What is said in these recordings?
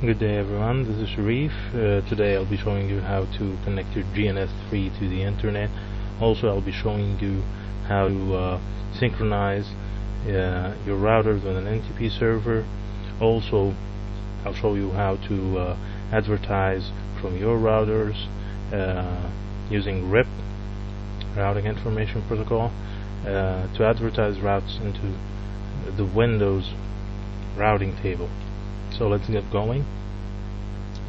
Good day everyone, this is Sharif. Today I'll be showing you how to connect your GNS3 to the internet. Also I'll be showing you how to synchronize your routers with an NTP server. Also I'll show you how to advertise from your routers using RIP, Routing Information Protocol, to advertise routes into the Windows routing table. So let's get going.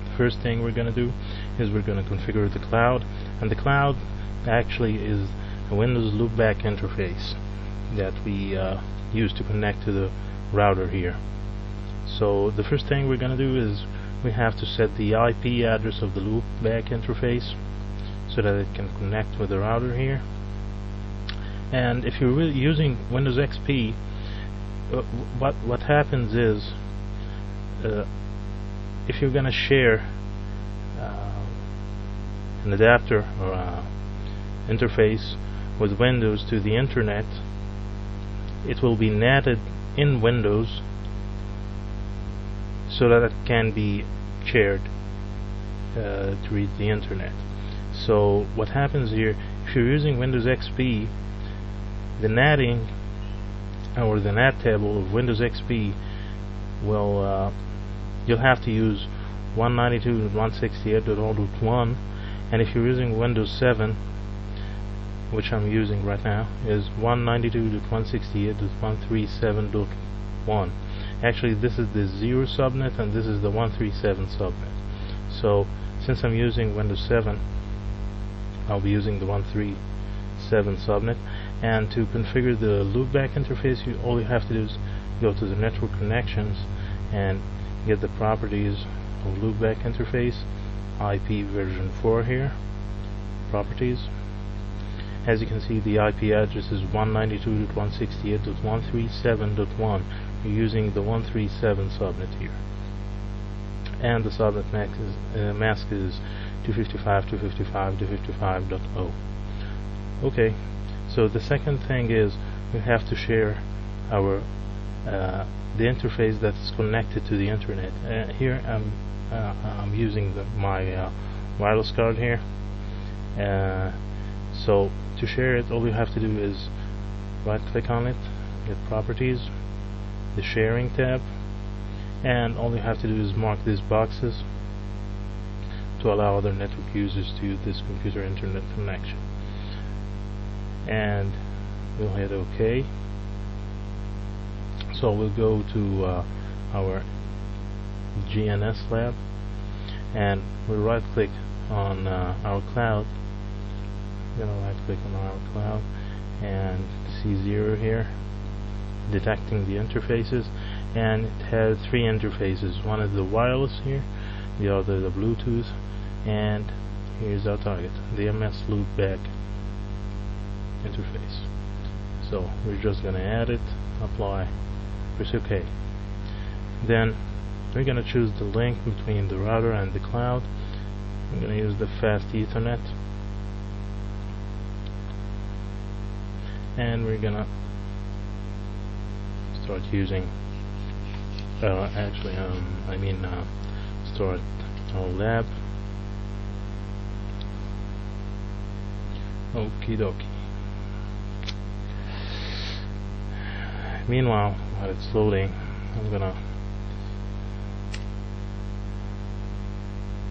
The first thing we're going to do is we're going to configure the cloud, and the cloud actually is a Windows loopback interface that we use to connect to the router here. So the first thing we're going to do is we have to set the IP address of the loopback interface so that it can connect with the router here. And if you're really using Windows XP, what happens is if you're going to share an adapter or interface with Windows to the internet, it will be netted in Windows so that it can be shared to read the internet. So what happens here, if you're using Windows XP, the netting or the NAT table of Windows XP will you'll have to use 192.168.0.1, and if you're using Windows 7, which I'm using right now, is 192.168.137.1. Actually this is the 0 subnet and this is the 137 subnet. So since I'm using Windows 7, I'll be using the 137 subnet. And to configure the loopback interface, all you have to do is go to the network connections and get the properties of loopback interface, IP version 4 here, properties. As you can see, the IP address is 192.168.137.1. You're using the 137 subnet here, and the subnet mask is 255.255.255.0. Okay, so the second thing is we have to share our the interface that's connected to the internet. Here I'm using my wireless card here. So to share it, all you have to do is right click on it, get properties, the sharing tab, and all you have to do is mark these boxes to allow other network users to use this computer internet connection, and we'll hit OK. So we'll go to our GNS lab, and we'll right click on our cloud. We're going to right click on our cloud and see 0 here, detecting the interfaces, and it has 3 interfaces. One is the wireless here, the other the Bluetooth, and here's our target, the MS loopback interface. So we're just going to add it, apply, press OK. Then we're going to choose the link between the router and the cloud. I'm going to use the fast Ethernet, and we're going to start using start our lab. Okie dokie. Meanwhile, while it's loading, I'm gonna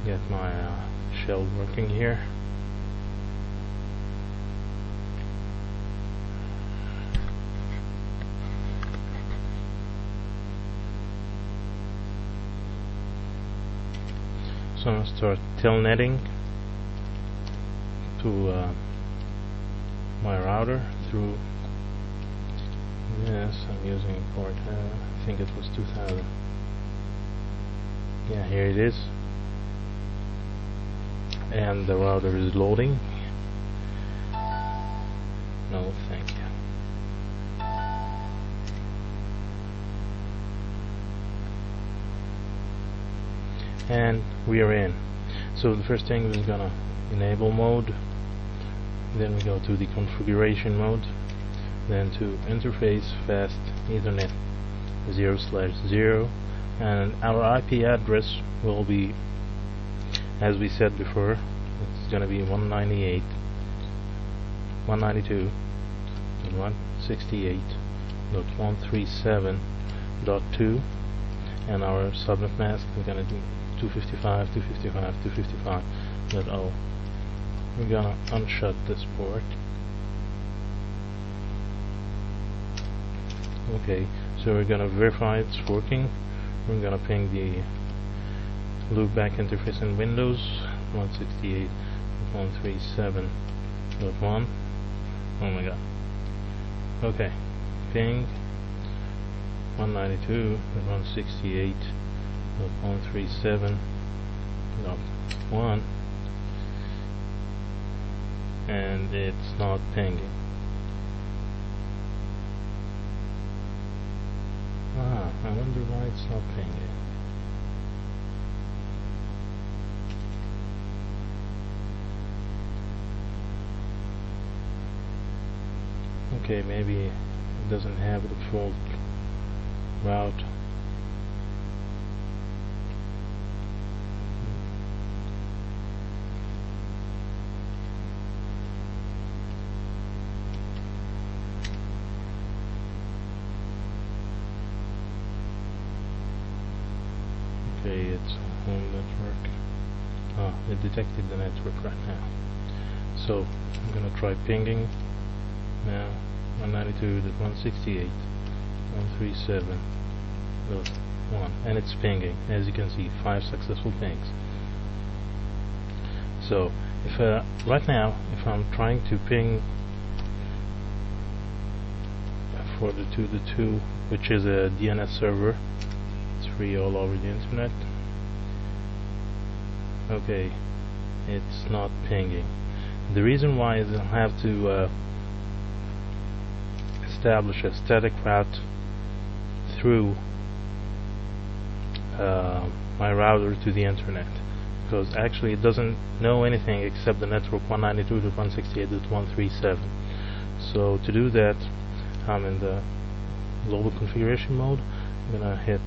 get my shell working here. So I'm gonna start telnetting to my router through. Yes, I'm using port, I think it was 2000. Yeah, here it is. And the router is loading. No, thank you. And we are in. So the first thing is gonna enable mode. Then we go to the configuration mode. Then to interface fast Ethernet 0/0, and our IP address will be, as we said before, it's gonna be 192.168.137.2, and our subnet mask we're gonna do 255.255.255.0. We're gonna unshut this port. Okay, so we're gonna verify it's working. We're gonna ping the loopback interface in Windows 168.137.1. Oh my god. Okay, ping 192.168.137.1, and it's not pinging. I wonder why it's not pinging. Okay, maybe it doesn't have the default route. Okay, it's home network. It detected the network right now. So I'm gonna try pinging now. 192.168.137.1, and it's pinging. As you can see, 5 successful pings. So if right now, if I'm trying to ping for the 2 which is a DNS server, it's free all over the internet. Okay, it's not pinging. The reason why is I have to establish a static route through my router to the internet, because actually it doesn't know anything except the network 192.168.137. So to do that, I'm in the global configuration mode. I'm gonna hit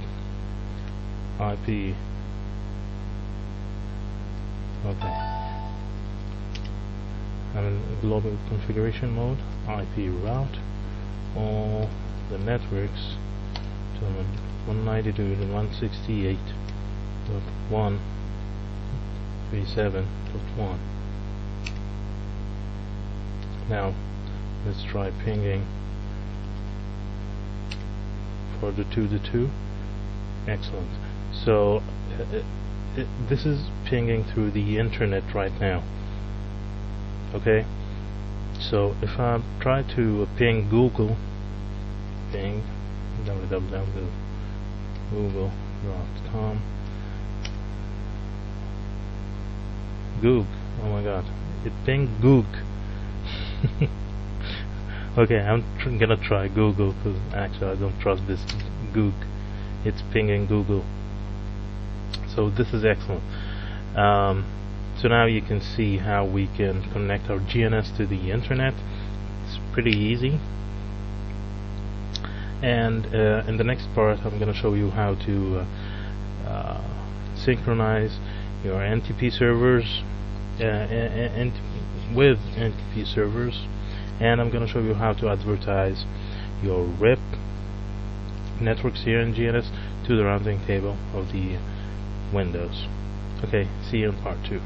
IP. Okay, I'm in global configuration mode. IP route all the networks to 192.168.137.1. Now let's try pinging for the 2. Excellent. So this is pinging through the internet right now. Okay, so if I try to ping Google, ping www.google.com, Goog, oh my god, it pinged Goog. Okay, I'm gonna try Google, because actually I don't trust this Goog. It's pinging Google. So this is excellent. So now you can see how we can connect our GNS to the internet. It's pretty easy. And in the next part, I'm going to show you how to synchronize your NTP servers with NTP servers, and I'm going to show you how to advertise your RIP networks here in GNS to the routing table of the Windows. Okay, see you in part 2.